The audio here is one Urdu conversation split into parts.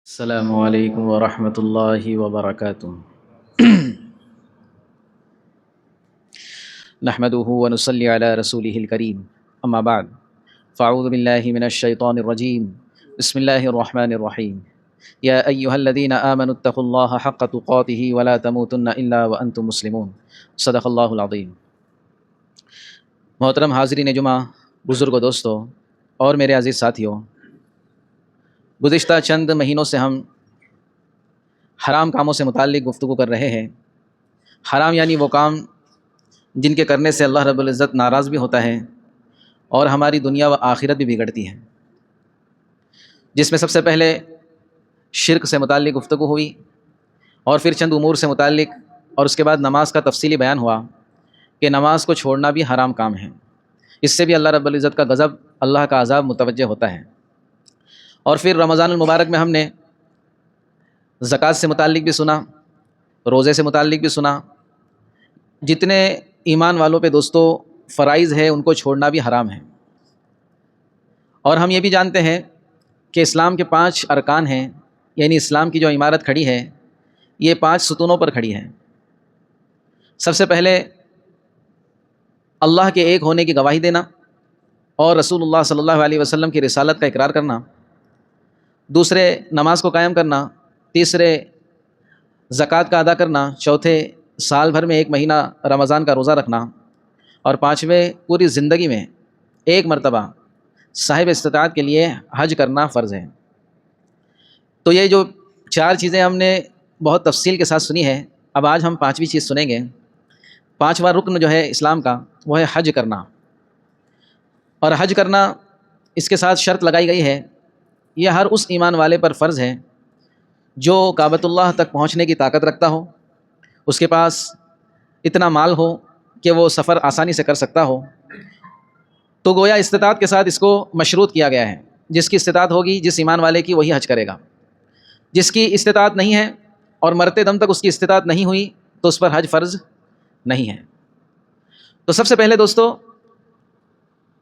السلام علیکم ورحمۃ اللہ وبرکاتہ۔ نحمده ونصلی علی رسولہ الکریم، اما بعد فاعوذ باللہ من الشیطان الرجیم، بسم اللہ الرحمن الرحیم۔ یا ایہا الذین آمنوا اتقوا اللہ حق تقاتہ ولا تموتن الا وانتم مسلمون۔ صدق اللہ العظیم۔ محترم حاضرین جمعہ، بزرگ و دوستو اور میرے عزیز ساتھیوں، گزشتہ چند مہینوں سے ہم حرام کاموں سے متعلق گفتگو کر رہے ہیں۔ حرام یعنی وہ کام جن کے کرنے سے اللہ رب العزت ناراض بھی ہوتا ہے اور ہماری دنیا و آخرت بھی بگڑتی ہے، جس میں سب سے پہلے شرک سے متعلق گفتگو ہوئی، اور پھر چند امور سے متعلق، اور اس کے بعد نماز کا تفصیلی بیان ہوا کہ نماز کو چھوڑنا بھی حرام کام ہے، اس سے بھی اللہ رب العزت کا غضب، اللہ کا عذاب متوجہ ہوتا ہے۔ اور پھر رمضان المبارک میں ہم نے زکوٰۃ سے متعلق بھی سنا، روزے سے متعلق بھی سنا۔ جتنے ایمان والوں پہ دوستو فرائض ہے ان کو چھوڑنا بھی حرام ہے، اور ہم یہ بھی جانتے ہیں کہ اسلام کے 5 ارکان ہیں، یعنی اسلام کی جو عمارت کھڑی ہے یہ 5 ستونوں پر کھڑی ہے۔ سب سے پہلے اللہ کے ایک ہونے کی گواہی دینا اور رسول اللہ صلی اللہ علیہ وسلم کی رسالت کا اقرار کرنا، دوسرے نماز کو قائم کرنا، تیسرے زکوٰۃ کا ادا کرنا، چوتھے سال بھر میں 1 مہینہ رمضان کا روزہ رکھنا، اور 5ویں پوری زندگی میں 1 مرتبہ صاحب استطاعت کے لیے حج کرنا فرض ہے۔ تو یہ جو 4 چیزیں ہم نے بہت تفصیل کے ساتھ سنی ہے، اب آج ہم 5ویں چیز سنیں گے۔ 5واں رکن جو ہے اسلام کا وہ ہے حج کرنا، اور حج کرنا اس کے ساتھ شرط لگائی گئی ہے، یہ ہر اس ایمان والے پر فرض ہے جو کعبۃ اللہ تک پہنچنے کی طاقت رکھتا ہو، اس کے پاس اتنا مال ہو کہ وہ سفر آسانی سے کر سکتا ہو۔ تو گویا استطاعت کے ساتھ اس کو مشروط کیا گیا ہے، جس کی استطاعت ہوگی، جس ایمان والے کی، وہی حج کرے گا۔ جس کی استطاعت نہیں ہے اور مرتے دم تک اس کی استطاعت نہیں ہوئی تو اس پر حج فرض نہیں ہے۔ تو سب سے پہلے دوستو،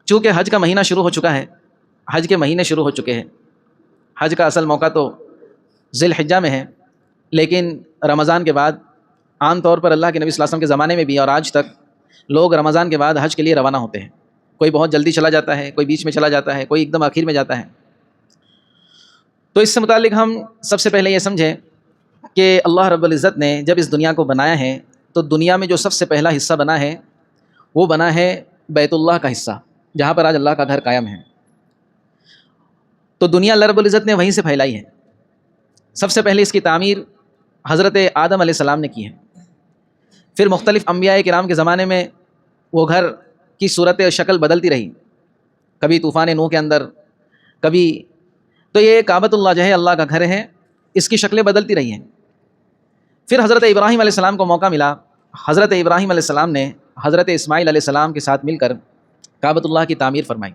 چونکہ حج کا مہینہ شروع ہو چکا ہے، حج کے مہینے شروع ہو چکے ہیں، حج کا اصل موقع تو ذی الحجہ میں ہے، لیکن رمضان کے بعد عام طور پر اللہ کے نبی صلی اللہ علیہ وسلم کے زمانے میں بھی اور آج تک لوگ رمضان کے بعد حج کے لیے روانہ ہوتے ہیں۔ کوئی بہت جلدی چلا جاتا ہے، کوئی بیچ میں چلا جاتا ہے، کوئی ایک دم آخر میں جاتا ہے۔ تو اس سے متعلق ہم سب سے پہلے یہ سمجھیں کہ اللہ رب العزت نے جب اس دنیا کو بنایا ہے تو دنیا میں جو سب سے پہلا حصہ بنا ہے وہ بنا ہے بیت اللہ کا حصہ، جہاں پر آج اللہ کا گھر قائم ہے۔ تو دنیا اللہ رب العزت نے وہیں سے پھیلائی ہے۔ سب سے پہلے اس کی تعمیر حضرت آدم علیہ السلام نے کی ہے، پھر مختلف انبیاء کرام کے زمانے میں وہ گھر کی صورت شکل بدلتی رہی، کبھی طوفان نوح کے اندر، کبھی تو یہ کعبۃ اللہ جو ہے اللہ کا گھر ہے، اس کی شکلیں بدلتی رہی ہیں۔ پھر حضرت ابراہیم علیہ السلام کو موقع ملا، حضرت ابراہیم علیہ السلام نے حضرت اسماعیل علیہ السلام کے ساتھ مل کر کعبۃ اللہ کی تعمیر فرمائی،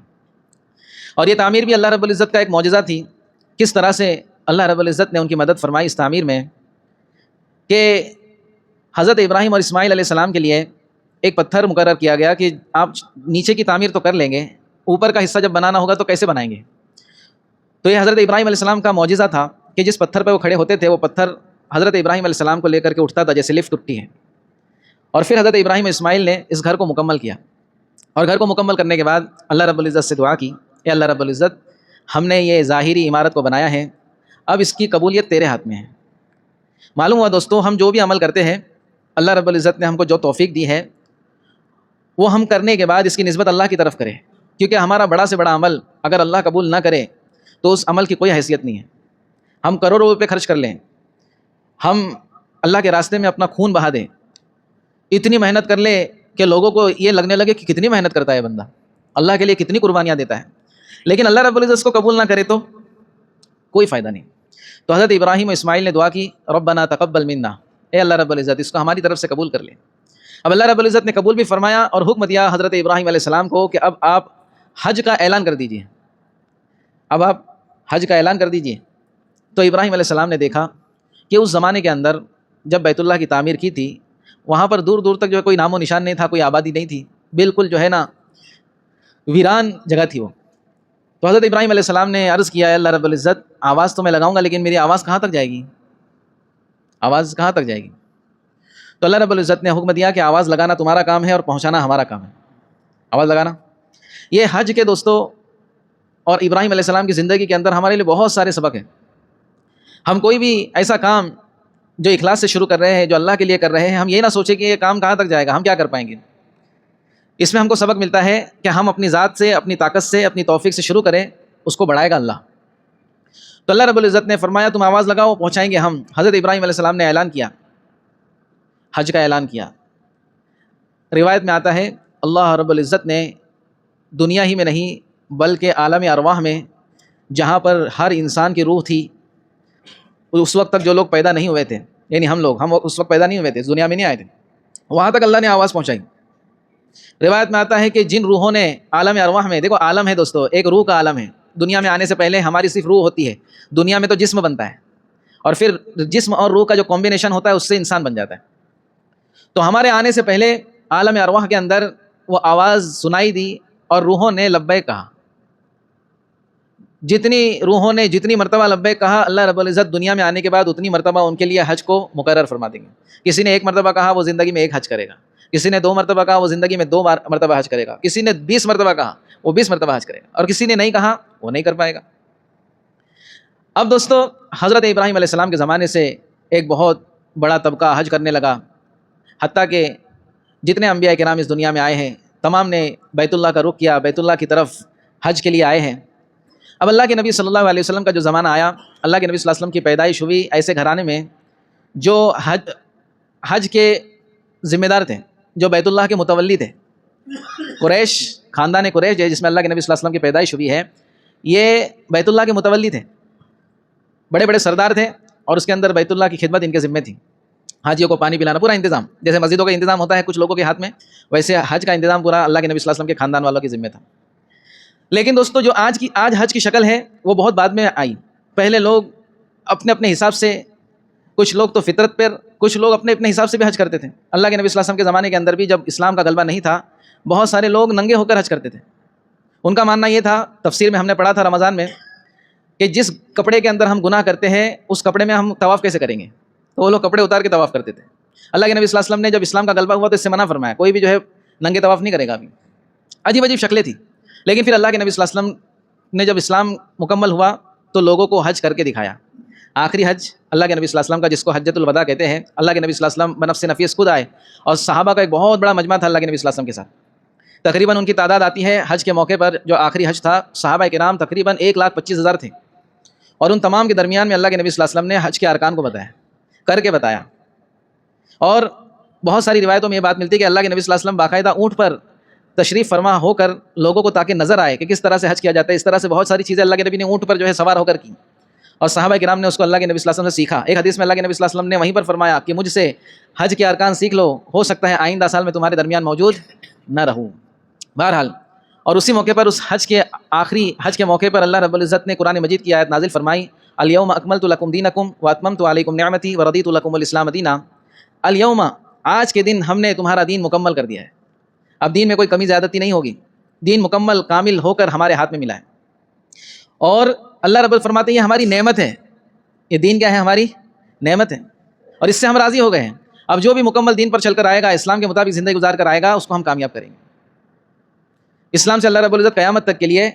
اور یہ تعمیر بھی اللہ رب العزت کا ایک معجزہ تھی۔ کس طرح سے اللہ رب العزت نے ان کی مدد فرمائی اس تعمیر میں کہ حضرت ابراہیم اور اسماعیل علیہ السلام کے لیے ایک پتھر مقرر کیا گیا کہ آپ نیچے کی تعمیر تو کر لیں گے، اوپر کا حصہ جب بنانا ہوگا تو کیسے بنائیں گے؟ تو یہ حضرت ابراہیم علیہ السلام کا معجزہ تھا کہ جس پتھر پہ وہ کھڑے ہوتے تھے وہ پتھر حضرت ابراہیم علیہ السلام کو لے کر کے اٹھتا تھا جیسے لفٹ اٹھتی ہے۔ اور پھر حضرت ابراہیم اسماعیل نے اس گھر کو مکمل کیا، اور گھر کو مکمل کرنے کے بعد اللہ رب العزت سے دعا کی، اے اللہ رب العزت، ہم نے یہ ظاہری عمارت کو بنایا ہے، اب اس کی قبولیت تیرے ہاتھ میں ہے۔ معلوم ہوا دوستو، ہم جو بھی عمل کرتے ہیں اللہ رب العزت نے ہم کو جو توفیق دی ہے وہ ہم کرنے کے بعد اس کی نسبت اللہ کی طرف کریں، کیونکہ ہمارا بڑا سے بڑا عمل اگر اللہ قبول نہ کرے تو اس عمل کی کوئی حیثیت نہیں ہے۔ ہم کروڑوں روپے خرچ کر لیں، ہم اللہ کے راستے میں اپنا خون بہا دیں، اتنی محنت کر لیں کہ لوگوں کو یہ لگنے لگے کہ کتنی محنت کرتا ہے بندہ، اللہ کے لیے کتنی قربانیاں دیتا ہے، لیکن اللہ رب العزت اس کو قبول نہ کرے تو کوئی فائدہ نہیں۔ تو حضرت ابراہیم و اسماعیل نے دعا کی، ربنا تقبل منا، اے اللہ رب العزت اس کو ہماری طرف سے قبول کر لیں۔ اب اللہ رب العزت نے قبول بھی فرمایا اور حکم دیا حضرت ابراہیم علیہ السلام کو کہ اب آپ حج کا اعلان کر دیجئے، اب آپ حج کا اعلان کر دیجئے۔ تو ابراہیم علیہ السلام نے دیکھا کہ اس زمانے کے اندر جب بیت اللہ کی تعمیر کی تھی وہاں پر دور دور تک جو ہے کوئی نام و نشان نہیں تھا، کوئی آبادی نہیں تھی، بالکل جو ہے نا ویران جگہ تھی وہ۔ تو حضرت ابراہیم علیہ السلام نے عرض کیا، اللہ رب العزت آواز تو میں لگاؤں گا لیکن میری آواز کہاں تک جائے گی، آواز کہاں تک جائے گی؟ تو اللہ رب العزت نے حکم دیا کہ آواز لگانا تمہارا کام ہے اور پہنچانا ہمارا کام ہے، آواز لگانا۔ یہ حج کے دوستوں اور ابراہیم علیہ السلام کی زندگی کے اندر ہمارے لیے بہت سارے سبق ہیں۔ ہم کوئی بھی ایسا کام جو اخلاص سے شروع کر رہے ہیں، جو اللہ کے لیے کر رہے ہیں، ہم یہ نہ سوچیں کہ یہ کام کہاں تک جائے گا، ہم کیا کر پائیں گے۔ اس میں ہم کو سبق ملتا ہے کہ ہم اپنی ذات سے، اپنی طاقت سے، اپنی توفیق سے شروع کریں، اس کو بڑھائے گا اللہ۔ تو اللہ رب العزت نے فرمایا تم آواز لگاؤ، پہنچائیں گے ہم۔ حضرت ابراہیم علیہ السلام نے اعلان کیا، حج کا اعلان کیا۔ روایت میں آتا ہے اللہ رب العزت نے دنیا ہی میں نہیں بلکہ عالم ارواح میں، جہاں پر ہر انسان کی روح تھی، اس وقت تک جو لوگ پیدا نہیں ہوئے تھے، یعنی ہم اس وقت پیدا نہیں ہوئے تھے، دنیا میں نہیں آئے تھے، وہاں تک اللہ نے آواز پہنچائی۔ روایت میں آتا ہے کہ جن روحوں نے عالم ارواح میں، دیکھو عالم ہے دوستو، ایک روح کا عالم ہے۔ دنیا میں آنے سے پہلے ہماری صرف روح ہوتی ہے، دنیا میں تو جسم بنتا ہے، اور پھر جسم اور روح کا جو کمبینیشن ہوتا ہے اس سے انسان بن جاتا ہے۔ تو ہمارے آنے سے پہلے عالم ارواح کے اندر وہ آواز سنائی دی اور روحوں نے لبیک کہا۔ جتنی روحوں نے جتنی مرتبہ لبیک کہا، اللہ رب العزت دنیا میں آنے کے بعد اتنی مرتبہ ان کے لیے حج کو مقرر فرما دیں گے۔ کسی نے 1 مرتبہ کہا وہ زندگی میں 1 حج کرے گا، کسی نے 2 مرتبہ کہا وہ زندگی میں 2 مرتبہ حج کرے گا، کسی نے 20 مرتبہ کہا وہ 20 مرتبہ حج کرے گا، اور کسی نے نہیں کہا وہ نہیں کر پائے گا۔ اب دوستو حضرت ابراہیم علیہ السلام کے زمانے سے ایک بہت بڑا طبقہ حج کرنے لگا، حتیٰ کہ جتنے انبیاء کرام اس دنیا میں آئے ہیں تمام نے بیت اللہ کا رخ کیا، بیت اللہ کی طرف حج کے لیے آئے ہیں۔ اب اللہ کے نبی صلی اللہ علیہ وسلم کا جو زمانہ آیا، اللہ کے نبی صلی اللہ علیہ وسلم کی پیدائش ہوئی ایسے گھرانے میں جو حج کے ذمہ دار تھے، جو بیت اللہ کے متولی تھے۔ قریش، خاندان قریش جس میں اللہ کے نبی صلی اللہ علیہ وسلم کی پیدائش ہوئی ہے، یہ بیت اللہ کے متولی تھے، بڑے بڑے سردار تھے، اور اس کے اندر بیت اللہ کی خدمت ان کے ذمہ تھی۔ حاجیوں کو پانی پلانا، پورا انتظام، جیسے مسجدوں کا انتظام ہوتا ہے کچھ لوگوں کے ہاتھ میں، ویسے حج کا انتظام پورا اللہ کے نبی صلی اللہ علیہ وسلم کے خاندان والوں کے ذمہ تھا۔ لیکن دوستو جو آج حج کی شکل ہے وہ بہت بعد میں آئی۔ پہلے لوگ اپنے اپنے حساب سے، کچھ لوگ تو فطرت پر، کچھ لوگ اپنے اپنے حساب سے بھی حج کرتے تھے۔ اللہ کے نبی صلی اللہ علیہ وسلم کے زمانے کے اندر بھی جب اسلام کا غلبہ نہیں تھا، بہت سارے لوگ ننگے ہو کر حج کرتے تھے۔ ان کا ماننا یہ تھا، تفسیر میں ہم نے پڑھا تھا رمضان میں، کہ جس کپڑے کے اندر ہم گناہ کرتے ہیں اس کپڑے میں ہم طواف کیسے کریں گے، تو وہ لوگ کپڑے اتار کے طواف کرتے تھے۔ اللہ کے نبی صلی اللہ علیہ وسلم نے جب اسلام کا غلبہ ہوا تو اس سے منع فرمایا، کوئی بھی جو ہے ننگے طواف نہیں کرے گا۔ ابھی عجیب عجیب شکلیں تھیں، لیکن پھر اللہ کے نبی صلی اللہ علیہ وسلم نے جب اسلام مکمل ہوا تو لوگوں کو حج کر کے دکھایا۔ آخری حج اللہ کے نبی صلی اللہ علیہ وسلم کا، جس کو حجۃ الوداع کہتے ہیں، اللہ کے نبی صلی اللہ علیہ وسلم بنفس نفیس خود آئے، اور صحابہ کا ایک بہت بڑا مجمع تھا اللہ کے نبی صلی اللہ علیہ وسلم کے ساتھ۔ تقریباً ان کی تعداد آتی ہے حج کے موقع پر، جو آخری حج تھا، صحابہ کرام تقریباً 1,25,000 تھے، اور ان تمام کے درمیان میں اللہ کے نبی صلی اللہ علیہ وسلم نے حج کے ارکان کو بتایا، کر کے بتایا۔ اور بہت ساری روایتوں میں یہ بات ملتی ہے کہ اللہ کے نبی صلی اللہ علیہ وسلم باقاعدہ اونٹ پر تشریف فرما ہو کر لوگوں کو تاکہ نظر آئے کہ کس طرح سے حج کیا جاتا ہے، اس طرح سے بہت ساری چیزیں اللہ کے نبی نے اونٹ پر جو ہے سوار ہو کر کی، اور صحابہ کرام نے اس کو اللہ کے نبی صلی اللہ علیہ وسلم سے سیکھا۔ ایک حدیث میں اللہ کے نبی صلی اللہ علیہ وسلم نے وہیں پر فرمایا کہ مجھ سے حج کے ارکان سیکھ لو، ہو سکتا ہے آئندہ سال میں تمہارے درمیان موجود نہ رہوں۔ بہرحال، اور اسی موقع پر، اس حج کے آخری حج کے موقع پر، اللہ رب العزت نے قرآن مجید کی آیت نازل فرمائی، الیوم اکملت لکم دینکم واتممت علیکم نعمتی ورضیت لکم الاسلام دینا۔ الیوم، آج کے دن ہم نے تمہارا دین مکمل کر دیا ہے۔ اب دین میں کوئی کمی زیادتی نہیں ہوگی، دین مکمل کامل ہو کر ہمارے ہاتھ میں ملا ہے، اور اللہ رب فرماتے ہیں یہ ہماری نعمت ہے، یہ دین کیا ہے، ہماری نعمت ہے، اور اس سے ہم راضی ہو گئے ہیں۔ اب جو بھی مکمل دین پر چل کر آئے گا، اسلام کے مطابق زندگی گزار کر آئے گا، اس کو ہم کامیاب کریں گے۔ اسلام سے اللہ رب العزت قیامت تک کے لیے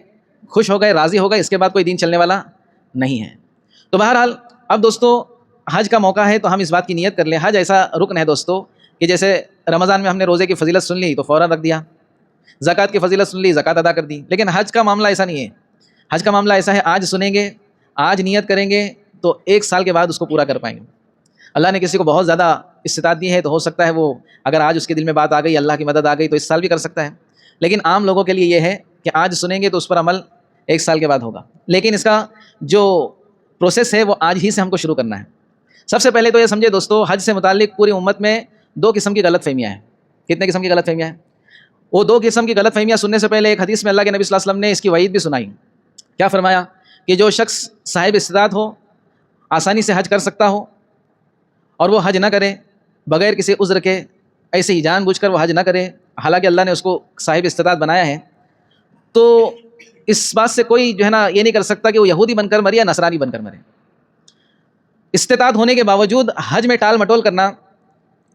خوش ہو گئے، راضی ہو گئے، اس کے بعد کوئی دین چلنے والا نہیں ہے۔ تو بہرحال اب دوستو حج کا موقع ہے تو ہم اس بات کی نیت کر لیں۔ حج ایسا رکن ہے دوستو کہ جیسے رمضان میں ہم نے روزے کی فضیلت سن لی تو فوراً رکھ دیا، زکوٰۃ کی فضیلت سن لی، زکوٰۃ ادا کر دی، لیکن حج کا معاملہ ایسا نہیں ہے۔ حج کا معاملہ ایسا ہے، آج سنیں گے، آج نیت کریں گے تو 1 سال کے بعد اس کو پورا کر پائیں گے۔ اللہ نے کسی کو بہت زیادہ استطاعت دی ہے تو ہو سکتا ہے وہ، اگر آج اس کے دل میں بات آ گئی، اللہ کی مدد آ گئی، تو اس سال بھی کر سکتا ہے، لیکن عام لوگوں کے لیے یہ ہے کہ آج سنیں گے تو اس پر عمل 1 سال کے بعد ہوگا۔ لیکن اس کا جو پروسیس ہے وہ آج ہی سے ہم کو شروع کرنا ہے۔ سب سے پہلے تو یہ سمجھے دوستو، حج سے متعلق پوری امت میں 2 قسم کی غلط فہمیاں ہیں۔ کتنے قسم کی غلط فہمیاں ہیں؟ وہ 2 قسم کی غلط فہمیاں سننے سے پہلے ایک حدیث میں اللہ کے نبی صلی اللہ علیہ وسلم نے اس کی وعید بھی سنائی۔ کیا فرمایا؟ کہ جو شخص صاحب استطاعت ہو، آسانی سے حج کر سکتا ہو، اور وہ حج نہ کرے بغیر کسی عذر کے، ایسے ہی جان بوجھ کر وہ حج نہ کرے، حالانکہ اللہ نے اس کو صاحب استطاعت بنایا ہے، تو اس بات سے کوئی جو ہے نا یہ نہیں کر سکتا کہ وہ یہودی بن کر مرے یا نصرانی بن کر مرے۔ استطاعت ہونے کے باوجود حج میں ٹال مٹول کرنا،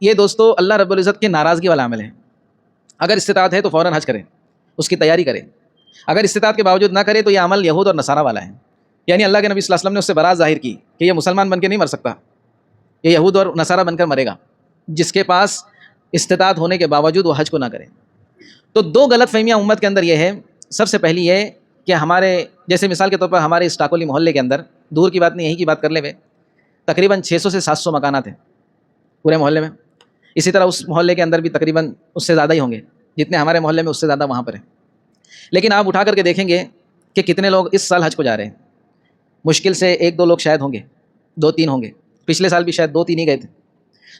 یہ دوستو اللہ رب العزت کی ناراضگی والا عمل ہے۔ اگر استطاعت ہے تو فوراً حج کریں، اس کی تیاری کریں۔ اگر استطاعت کے باوجود نہ کرے تو یہ عمل یہود اور نصارہ والا ہے، یعنی اللہ کے نبی صلی اللہ علیہ وسلم نے اس سے برات ظاہر کی کہ یہ مسلمان بن کے نہیں مر سکتا، یہ یہود اور نصارہ بن کر مرے گا، جس کے پاس استطاعت ہونے کے باوجود وہ حج کو نہ کرے۔ تو دو غلط فہمیاں امت کے اندر یہ ہے۔ سب سے پہلی یہ کہ ہمارے جیسے مثال کے طور پر ہمارے اس ٹاکولی محلے کے اندر، دور کی بات نہیں یہیں کی بات کر لیں، تقریباً 600 سے 700 مکانات ہیں پورے محلے میں۔ اسی طرح اس محلے کے اندر بھی تقریباً اس سے زیادہ ہی ہوں گے، جتنے ہمارے محلے میں اس سے زیادہ وہاں پر ہیں۔ لیکن آپ اٹھا کر کے دیکھیں گے کہ کتنے لوگ اس سال حج کو جا رہے ہیں۔ مشکل سے 1-2 لوگ شاید ہوں گے، 2-3 ہوں گے۔ پچھلے سال بھی شاید 2-3 ہی گئے تھے۔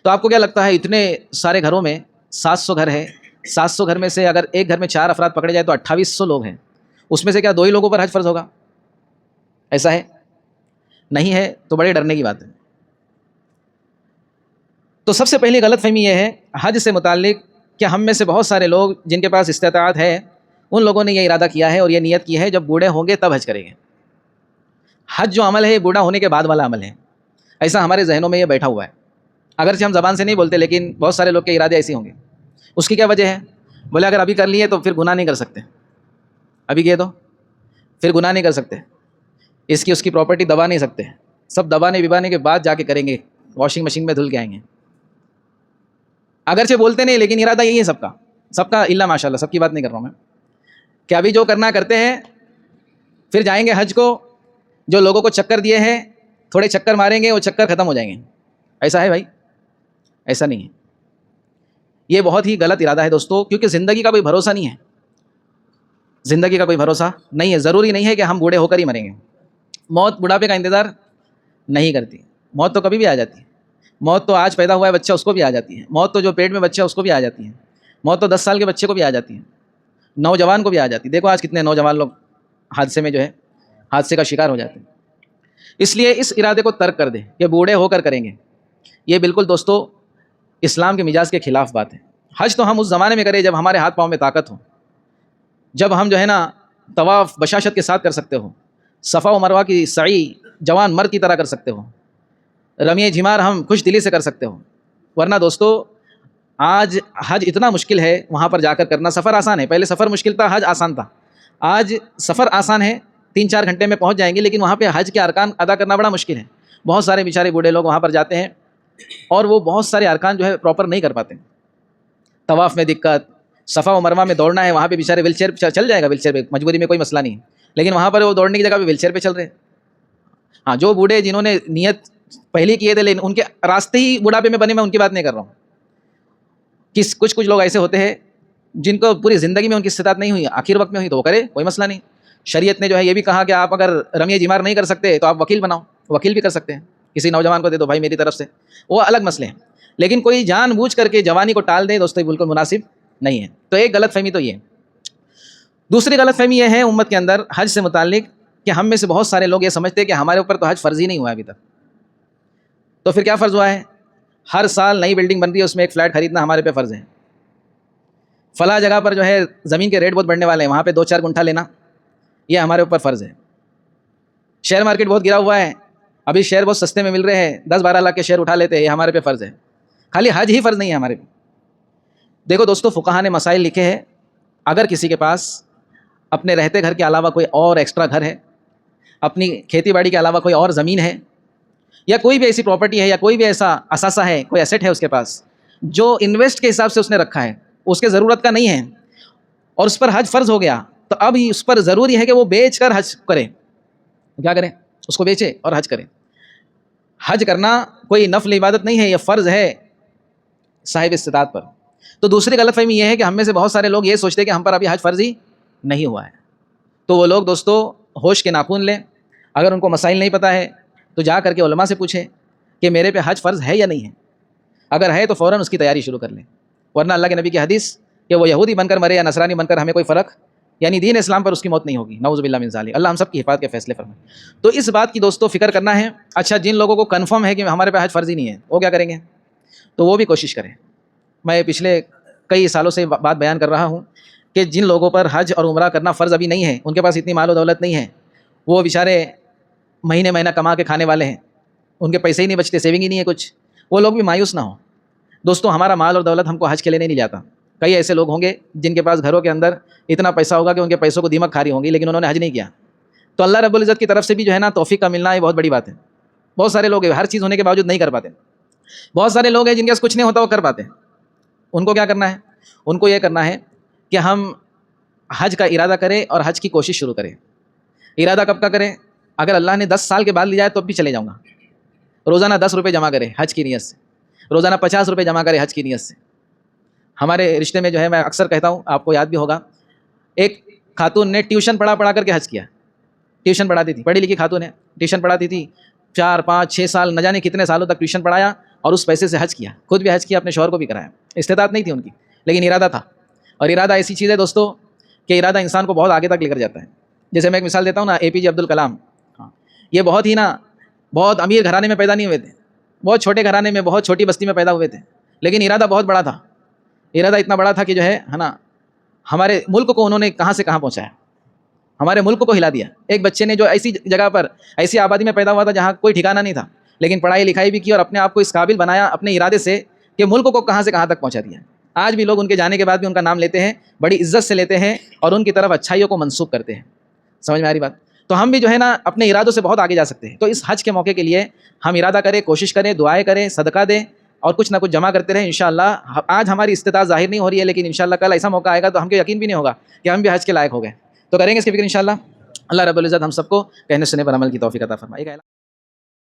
تو آپ کو کیا لگتا ہے اتنے سارے گھروں میں 700 گھر ہیں، 700 گھر میں سے اگر ایک گھر میں 4 افراد پکڑے جائے تو 2800 لوگ ہیں، اس میں سے کیا 2 ہی لوگوں پر حج فرض ہوگا؟ ایسا ہے؟ نہیں ہے تو بڑے ڈرنے کی بات ہے۔ تو سب سے پہلی غلط فہمی یہ ہے حج سے متعلق کہ ہم میں سے بہت سارے لوگ جن کے پاس استطاعت ہے، ان لوگوں نے یہ ارادہ کیا ہے اور یہ نیت کی ہے جب بوڑھے ہوں گے تب حج کریں گے۔ حج جو عمل ہے یہ بوڑھا ہونے کے بعد والا عمل ہے، ایسا ہمارے ذہنوں میں یہ بیٹھا ہوا ہے۔ اگرچہ ہم زبان سے نہیں بولتے لیکن بہت سارے لوگ کے ارادے ایسے ہوں گے۔ اس کی کیا وجہ ہے؟ بولے اگر ابھی کر لیے تو پھر گناہ نہیں کر سکتے، ابھی کیے تو پھر گناہ نہیں کر سکتے، اس کی پراپرٹی دبا نہیں سکتے، سب دبانے ببانے کے بعد جا کے کریں گے، واشنگ مشین میں دھل کے آئیں گے۔ اگرچہ بولتے نہیں لیکن ارادہ یہی ہے سب کا الا ماشاء اللہ، سب کی بات نہیں کر رہا ہوں میں، کہ ابھی جو کرنا کرتے ہیں، پھر جائیں گے حج کو، جو لوگوں کو چکر دیے ہیں تھوڑے چکر ماریں گے، وہ چکر ختم ہو جائیں گے۔ ایسا ہے بھائی؟ ایسا نہیں ہے۔ یہ بہت ہی غلط ارادہ ہے دوستو، کیونکہ زندگی کا کوئی بھروسہ نہیں ہے، زندگی کا کوئی بھروسہ نہیں ہے۔ ضروری نہیں ہے کہ ہم بوڑھے ہو کر ہی مریں گے۔ موت بڑھاپے کا انتظار نہیں کرتی، موت تو کبھی بھی آ جاتی ہے۔ موت تو آج پیدا ہوا ہے بچہ، اس کو بھی آ جاتی ہے۔ موت تو جو پیٹ میں بچہ ہے اس کو بھی آ جاتی ہے۔ موت تو 10 سال کے بچے کو بھی آ جاتی ہے، نوجوان کو بھی آ جاتی ہے۔ دیکھو آج کتنے نوجوان لوگ حادثے میں جو ہے حادثے کا شکار ہو جاتے ہیں۔ اس لیے اس ارادے کو ترک کر دیں کہ بوڑھے ہو کر کریں گے، یہ بالکل دوستو اسلام کے مزاج کے خلاف بات ہے۔ حج تو ہم اس زمانے میں کریں جب ہمارے ہاتھ پاؤں میں طاقت ہو، جب ہم جو ہے نا طواف بشاشت کے ساتھ کر سکتے ہو، صفا و مروہ کی سعی جوان مرد کی طرح کر سکتے ہو، رمی جھمار ہم خوش دلی سے کر سکتے ہو۔ ورنہ دوستو آج حج اتنا مشکل ہے، وہاں پر جا کر کرنا۔ سفر آسان ہے، پہلے سفر مشکل تھا، حج آسان تھا۔ آج سفر آسان ہے، 3-4 گھنٹے میں پہنچ جائیں گے، لیکن وہاں پہ حج کے ارکان ادا کرنا بڑا مشکل ہے۔ بہت سارے بیچارے بوڑھے لوگ وہاں پر جاتے ہیں اور وہ بہت سارے ارکان جو ہے پراپر نہیں کر پاتے۔ طواف میں دقت، صفا و مروہ میں دوڑنا ہے، وہاں پہ بیچارے ویل چیئر پہ چل جائے گا، ویل چیئر پہ مجبوری میں کوئی مسئلہ نہیں ہے، لیکن وہاں پر وہ دوڑنے کی جگہ پہ ویل چیئر پہ چل رہے ہیں۔ ہاں، جو بوڑھے جنہوں نے نیت پہلے کیے تھے لیکن ان کے راستے ہی بڑھاپے میں بنے، میں ان کی بات نہیں کر رہا ہوں۔ کچھ لوگ ایسے ہوتے ہیں جن کو پوری زندگی میں ان کی استطاعت نہیں ہوئی، آخر وقت میں ہوئی تو وہ کرے، کوئی مسئلہ نہیں۔ شریعت نے جو ہے یہ بھی کہا کہ آپ اگر رمی جمار نہیں کر سکتے تو آپ وکیل بناؤ، وکیل بھی کر سکتے ہیں، کسی نوجوان کو دے دو بھائی میری طرف سے، وہ الگ مسئلے ہیں۔ لیکن کوئی جان بوجھ کر کے جوانی کو ٹال دے دوستو، بالکل مناسب نہیں ہے۔ تو ایک غلط فہمی تو یہ ہے۔ دوسری غلط فہمی یہ ہے امت کے اندر حج سے متعلق کہ ہم میں سے بہت سارے لوگ یہ سمجھتے ہیں کہ ہمارے اوپر تو حج فرض ہی نہیں ہوا ابھی تک، تو پھر کیا فرض ہوا ہے؟ ہر سال نئی بلڈنگ بن رہی ہے، اس میں ایک فلیٹ خریدنا ہمارے پہ فرض ہے۔ فلاں جگہ پر جو ہے زمین کے ریٹ بہت بڑھنے والے ہیں، وہاں پہ 2-4 گنٹھا لینا یہ ہمارے اوپر فرض ہے۔ شیئر مارکیٹ بہت گرا ہوا ہے، ابھی شیئر بہت سستے میں مل رہے ہیں، 10-12 لاکھ کے شیئر اٹھا لیتے ہیں، یہ ہمارے پہ فرض ہے۔ خالی حج ہی فرض نہیں ہے ہمارے پہ۔ دیکھو دوستو، فقہا نے مسائل لکھے ہیں، اگر کسی کے پاس اپنے رہتے گھر کے علاوہ کوئی اور ایکسٹرا گھر ہے، اپنی کھیتی باڑی کے علاوہ کوئی اور زمین ہے، یا کوئی بھی ایسی پراپرٹی ہے، یا کوئی بھی ایسا اثاثہ ہے، کوئی ایسٹ ہے اس کے پاس جو انویسٹ کے حساب سے اس نے رکھا ہے، اس کے ضرورت کا نہیں ہے، اور اس پر حج فرض ہو گیا، تو اب اس پر ضروری ہے کہ وہ بیچ کر حج کرے۔ کیا کریں؟ اس کو بیچے اور حج کرے۔ حج کرنا کوئی نفل عبادت نہیں ہے، یہ فرض ہے صاحب استطاعت پر۔ تو دوسری غلط فہمی یہ ہے کہ ہم میں سے بہت سارے لوگ یہ سوچتے ہیں کہ ہم پر ابھی حج فرض ہی نہیں ہوا ہے۔ تو وہ لوگ دوستو ہوش کے ناخن لیں، اگر ان کو مسائل نہیں پتہ ہے تو جا کر کے علماء سے پوچھیں کہ میرے پہ حج فرض ہے یا نہیں ہے، اگر ہے تو فوراً اس کی تیاری شروع کر لیں، ورنہ اللہ کے نبی کی حدیث کہ وہ یہودی بن کر مرے یا نصرانی بن کر ہمیں کوئی فرق، یعنی دین اسلام پر اس کی موت نہیں ہوگی، نعوذ باللہ من ذالک۔ اللہ ہم سب کی حفاظت کے فیصلے فرمائے۔ تو اس بات کی دوستو فکر کرنا ہے۔ اچھا، جن لوگوں کو کنفرم ہے کہ ہمارے پہ حج فرض ہی نہیں ہے وہ کیا کریں گے؟ تو وہ بھی کوشش کریں۔ میں پچھلے کئی سالوں سے بات بیان کر رہا ہوں کہ جن لوگوں پر حج اور عمرہ کرنا فرض ابھی نہیں ہے، ان کے پاس اتنی مال و دولت نہیں ہے، وہ بیچارے مہینے مہینہ کما کے کھانے والے ہیں، ان کے پیسے ہی نہیں بچتے، سیونگ ہی نہیں ہے کچھ، وہ لوگ بھی مایوس نہ ہوں۔ دوستو ہمارا مال اور دولت ہم کو حج کے لیے نہیں جاتا۔ کئی ایسے لوگ ہوں گے جن کے پاس گھروں کے اندر اتنا پیسہ ہوگا کہ ان کے پیسوں کو دیمک کھاری ہوں گی، لیکن انہوں نے حج نہیں کیا۔ تو اللہ رب العزت کی طرف سے بھی جو ہے نا توفیق کا ملنا یہ بہت بڑی بات ہے۔ بہت سارے لوگ ہیں ہر چیز ہونے کے باوجود نہیں کر پاتے، بہت سارے لوگ ہیں جن کے پاس کچھ نہیں ہوتا وہ کر پاتے ہیں۔ ان کو کیا کرنا ہے؟ ان کو یہ کرنا ہے کہ ہم حج کا ارادہ کریں اور حج کی کوشش شروع کریں۔ ارادہ کب کا کریں؟ اگر اللہ نے 10 سال کے بعد لیا ہے تو بھی چلے جاؤں گا۔ روزانہ 10 روپے جمع کرے حج کی نیت سے، روزانہ 50 روپے جمع کرے حج کی نیت سے۔ ہمارے رشتے میں جو ہے میں اکثر کہتا ہوں، آپ کو یاد بھی ہوگا، ایک خاتون نے ٹیوشن پڑھا کر کے حج کیا۔ ٹیوشن پڑھاتی تھی، پڑھی لکھی خاتون ہے، ٹیوشن پڑھاتی تھی، 4 5 6 سال نہ جانے کتنے سالوں تک ٹیوشن پڑھایا اور اس پیسے سے حج کیا، خود بھی حج کیا، اپنے شوہر کو بھی کرایا۔ استطاعت نہیں تھی ان کی، لیکن ارادہ تھا۔ اور ارادہ ایسی چیز ہے دوستو کہ ارادہ انسان کو بہت آگے تک لے کر جاتا ہے۔ جیسے میں ایک مثال دیتا ہوں نا، APJ عبد الکلام، یہ بہت امیر گھرانے میں پیدا نہیں ہوئے تھے، بہت چھوٹے گھرانے میں، بہت چھوٹی بستی میں پیدا ہوئے تھے، لیکن ارادہ بہت بڑا تھا۔ ارادہ اتنا بڑا تھا کہ جو ہے نا ہمارے ملک کو انہوں نے کہاں سے کہاں پہنچایا، ہمارے ملک کو ہلا دیا۔ ایک بچے نے جو ایسی جگہ پر ایسی آبادی میں پیدا ہوا تھا جہاں کوئی ٹھکانہ نہیں تھا، لیکن پڑھائی لکھائی بھی کی اور اپنے آپ کو اس قابل بنایا اپنے ارادے سے کہ ملک کو کہاں سے کہاں تک پہنچا دیا۔ آج بھی لوگ ان کے جانے کے بعد بھی ان کا نام لیتے ہیں، بڑی عزت سے لیتے ہیں اور ان کی طرف اچھائیوں کو منسوب کرتے ہیں۔ سمجھ میں آ رہی بات؟ تو ہم بھی جو ہے نا اپنے ارادوں سے بہت آگے جا سکتے ہیں۔ تو اس حج کے موقع کے لیے ہم ارادہ کریں، کوشش کریں، دعائیں کریں، صدقہ دیں اور کچھ نہ کچھ جمع کرتے رہیں۔ انشاءاللہ آج ہماری استطاعت ظاہر نہیں ہو رہی ہے، لیکن انشاءاللہ کل ایسا موقع آئے گا تو ہم کو یقین بھی نہیں ہوگا کہ ہم بھی حج کے لائق ہو گئے۔ تو کریں گے اس کی فکر انشاءاللہ۔ اللہ رب العزت ہم سب کو کہنے سننے پر عمل کی توفیق عطا فرمائے گا۔